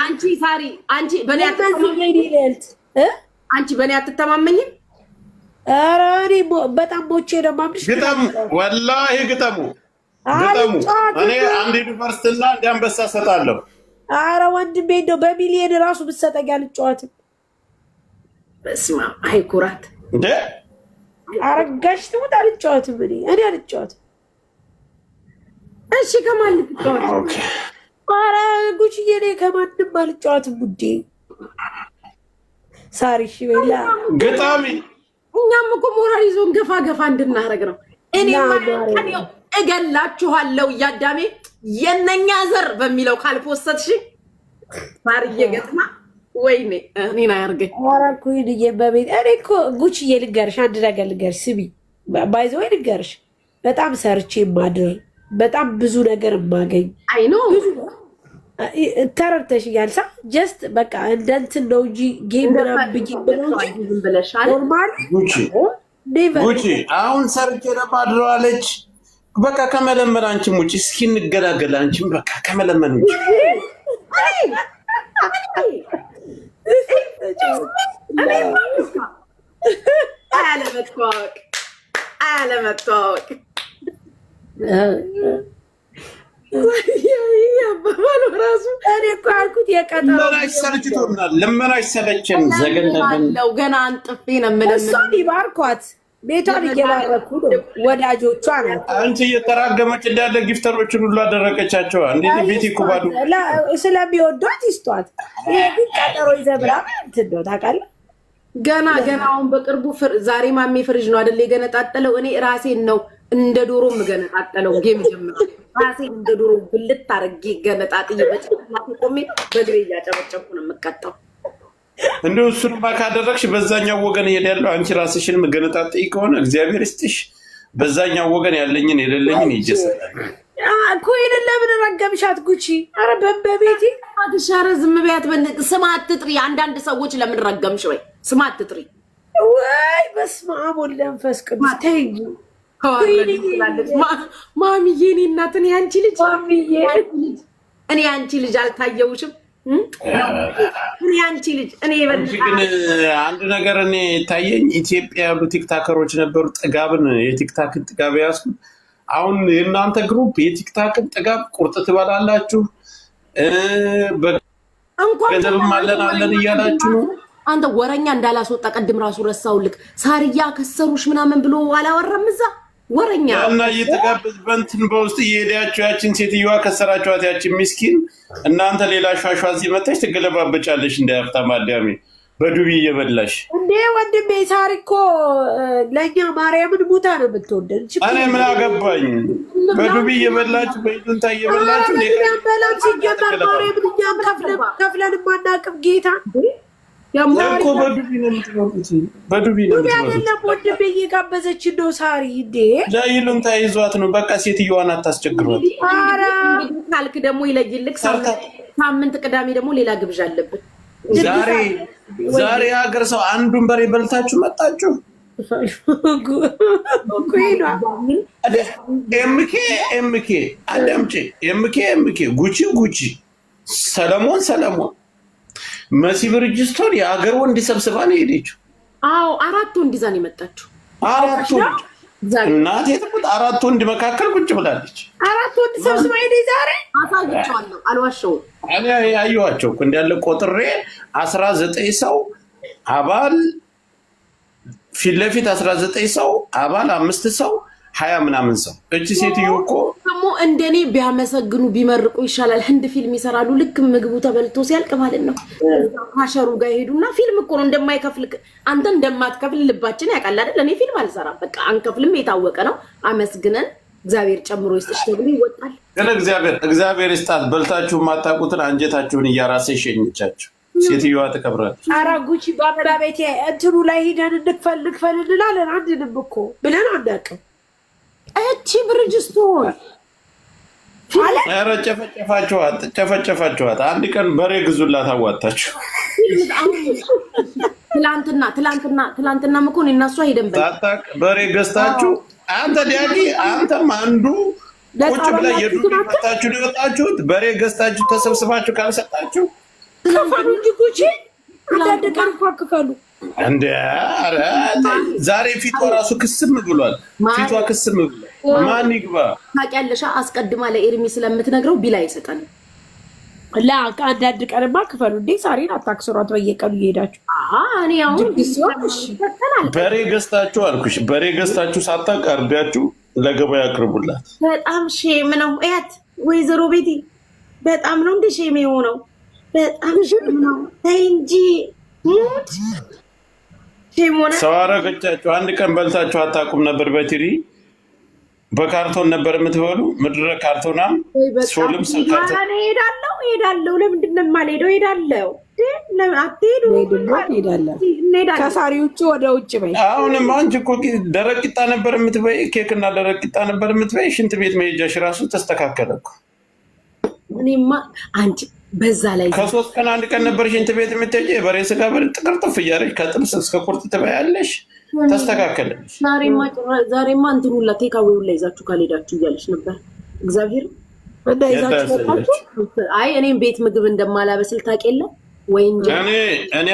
አንቺ ሳሪ አንቺ በኔ አትተማመኝም? ኧረ እኔ በጣም ሞቼ ነው የማምንሽ። ግጠሙ፣ ወላሂ ግጠሙ። እኔ አንድ ዩኒቨርስቲና አንድ አንበሳ እሰጣለሁ። ኧረ ወንድሜ እንደው በሚሊየን ራሱ ብትሰጠኝ አልጫወትም። በስመ አብ አይ ኩራት እንደ አረጋሽ ትሙት አልጫወትም። እኔ አልጫወትም። እሺ ከማን ልትጫወት? ኧረ ጉቺዬ እኔ ከማንም አልጫወትም ውዴ። ሳሪ እሺ በላ ግጣሚ። እኛም እኮ ሞራል ይዞን ገፋ ገፋ እንድናረግ ነው። እኔ እገላችኋለሁ እያዳሜ የነኛ ዘር በሚለው ካልፖሰትሽ ሳርዬ ገጥማ ወይኔ እኔን አያርገኝ። ኧረ እኮ ይሄ በቤት እኔ እኮ ጉቺዬ ልንገርሽ አንድ ነገር ልንገርሽ። ስሚ ባይዘ ወይ ልንገርሽ በጣም ሰርቼ ማድር በጣም ብዙ ነገር የማገኝ አይ ኖ ተረድተሽኛል። ሳ ጀስት በቃ እንደ እንትን ነው እንጂ ጌም ምናምን ብለሻል። ኖርማል ጉቺ አሁን ሰርቼ ለማድረዋለች። በቃ ከመለመን አንቺም ውጪ እስኪ እንገላገል። አንቺም በቃ ከመለመን ውጪ አለመተዋወቅ ራሱ እኔ እኮ ያልኩት የቀጠሮ ሰልችቶናል። ልመናሽ ሰለቸን። ዘገንደለው ገና አንጥፌ ነው የምለምነው። ባርኳት ቤቷን እየባረኩ ነው ወዳጆቿ ናት። አንቺ እየተራገመች እንዳለ ጊፍተሮችን ሁሉ አደረቀቻቸው። እንዴት ቤት ይኩባዱ ስለሚወዷት ይስጧት። ይሄ ግን ቀጠሮ ይዘብራ እንትን ነው ታውቃለህ። ገና አሁን በቅርቡ ዛሬ ማሜ ፍሪጅ ነው አይደል የገነጣጠለው። እኔ ራሴን ነው እንደ ዶሮ የምገነጣጠለው። ጌም ጀምሮ ራሴን እንደ ዶሮ ብልት አድርጌ ገነጣጥዬ በጭንቅላቴ ቆሜ በእግሬ እያጨበጨብኩ ነው የምቀጣው። እንደው እሱንማ ካደረግሽ በዛኛው ወገን እሄዳለሁ። አንቺ ራስሽን መገነጣጥይ ከሆነ እግዚአብሔር ይስጥሽ። በዛኛው ወገን ያለኝን የሌለኝን ይጀሰላል እኮ። ይሄንን ለምን ረገምሻት ጉቺ? ኧረ በቤቴ አትሻረ ዝም በያት። ስም አትጥሪ። አንዳንድ ሰዎች ለምን ረገምሽ ወይ ስም አትጥሪ። ወይ በስመ አብ ወወልድ ወመንፈስ ቅዱስ ተይኝ። ማሚዬ እኔ እናት እኔ አንቺ ልጅ እኔ አንቺ ልጅ አልታየውሽም? እኔ አንቺ ልጅ እኔ ግን አንድ ነገር እኔ ታየኝ። ኢትዮጵያ ያሉ ቲክታከሮች ነበሩ። ጥጋብን የቲክታክን ጥጋብ ያስኩት። አሁን የእናንተ ግሩፕ የቲክታክን ጥጋብ ቁርጥ ትበላላችሁ፣ ገንዘብም አለን እያላችሁ ነው። አንተ ወረኛ እንዳላስወጣ ቀድም ራሱ ረሳውልክ። ሳርያ ከሰሩሽ ምናምን ብሎ አላወራም እዛ ወረኛ እና እየተጋበዝ በእንትን በውስጥ እየሄዳችሁ ያችን ሴትዮዋ ከሰራችኋት ያችን ምስኪን እናንተ ሌላ ሿሿ ሲመታች ትገለባበጫለሽ። እንደ ሀብታም አዳሜ በዱቢ እየበላሽ እንዴ ወንድሜ። ሳሪ እኮ ለእኛ ማርያምን ሙታ ነው የምትወደን። እኔ ምን አገባኝ? በዱቢ እየበላችሁ በይሉንታ እየበላችሁ በላም ሲጀመር ማርያምን እኛም ከፍለን ማናቅም ጌታ እኮ በዱቢ ነው የምትኖሩት። በዱቢ ነው የምትኖሩት። ወንድሜ እየጋበዘችን ነው ሳሪ። እንዴ ለይሉንታ ይዟት ነው። በቃ ሴትዮዋን አታስቸግሯት። ኧረ ካልክ ደግሞ ይለይልክ። ሳምንት ቅዳሜ ደግሞ ሌላ ግብዣ አለብን። ዛሬ ሀገር ሰው አንዱን በሬ በልታችሁ መጣችሁ። ኤምኬ አዳምጪ። ኤምኬ ጉቺ ሰለሞን መሲ ብርጅስቶን የሀገር ወንድ ሰብስባ ነው የሄደችው። አዎ 4 ወንድ ይዛ ነው የመጣችው። 4 ወንድ እናቴ ትሙት 4 ወንድ መካከል ቁጭ ብላለች። 4 ወንድ ሰብስባ ሄደች። ዛሬ አሳይቻለሁ፣ አልዋሸሁም። እኔ ያየኋቸው እኮ እንዳለ ቆጥሬ 19 ሰው አባል ፊት ለፊት 19 ሰው አባል 5 ሰው 20 ምናምን ሰው። እቺ ሴትዮ እኮ ደግሞ እንደኔ ቢያመሰግኑ ቢመርቁ ይሻላል። ህንድ ፊልም ይሰራሉ። ልክ ምግቡ ተበልቶ ሲያልቅ ማለት ነው ካሸሩ ጋር ይሄዱና ፊልም እኮ ነው እንደማይከፍል አንተ እንደማትከፍል ልባችን ያውቃል አይደል? እኔ ፊልም አልሰራም። በቃ አንከፍልም፣ የታወቀ ነው። አመስግነን እግዚአብሔር ጨምሮ ይስጥሽ ተብሎ ይወጣል። ግን እግዚአብሔር ይስጣት። በልታችሁ ማጣቁትን አንጀታችሁን እያራሰ ይሸኝቻችሁ። ሴትዮዋ ትከብራለች። ኧረ ጉቺ በአባቤቴ እንትኑ ላይ ሂደን እንክፈል እንላለን። አንድንም እኮ ብለን አናውቅም። እቺ ብርጅስቶን ኧረ ጨፈጨፋችኋት። አንድ ቀን በሬ ግዙላት አዋጣችሁ። ትላንትና መኮን እናሷ ሄደን በሬ ገዝታችሁ አንተ ዲያቂ አንተም አንዱ ቁጭ ብላ የዱቄ ፈታችሁ ነው የወጣችሁት። በሬ ገዝታችሁ ተሰብስባችሁ ካልሰጣችሁ ከፈሉ እንጂ ጉቺ አንዳንድ ቀን እኮ ክፈሉ እንደ ኧረ ዛሬ ፊቷ ራሱ ክስም ብሏል። ፊቷ ክስም ብሏል። ማን ይግባ ታውቂያለሽ? አስቀድማ ለኤርሚ ስለምትነግረው ቢላ ይሰጣል። ላ አንዳንድ ቀንማ ክፈሉ እንዴ። ሳሪን አታክስሯት በየቀኑ እየሄዳችሁ። እኔ አሁን በሬ ገዝታችሁ አልኩሽ፣ በሬ ገዝታችሁ ሳታቀርቢያችሁ ለገበያ አቅርቡላት። በጣም ሼም ነው ያት ወይዘሮ ቤቲ፣ በጣም ነው እንደ ሼም የሆነው። በጣም ሼም ነው። ተይ እንጂ ሙት ሼም ሆነ። ሰው አረገቻችሁ። አንድ ቀን በልታችሁ አታውቁም ነበር? በትሪ በካርቶን ነበር የምትበሉ። ምድረ ካርቶናም ሶልም ሰካርቶን ሄዳለሁ። ለምንድን ነው የማልሄደው? ሄዳለሁ። አትሄዱ? ከሳሪ ውጭ ወደ ውጭ በይ። አሁንም አንቺ እኮ ደረቅ ቂጣ ነበር የምትበይ፣ ኬክ እና ደረቅ ቂጣ ነበር የምትበይ። ሽንት ቤት መሄጃሽ ራሱ ተስተካከለ እኮ። እኔማ አንቺ በዛ ላይ ከ3 ቀን አንድ ቀን ነበር ሽንት ቤት የምትሄጂ። የበሬ ስጋ ጥቅርጥፍ እያለች ከጥብስ እስከ ቁርጥ ትበያለሽ። ተስተካከለች። ዛሬማ እንትን ሁላ ቴካዌ ሁላ ይዛችሁ ካልሄዳችሁ እያለች ነበር። እግዚአብሔር አይ እኔም ቤት ምግብ እንደማላበስል ታውቂ የለ ወይ እንጂ እኔ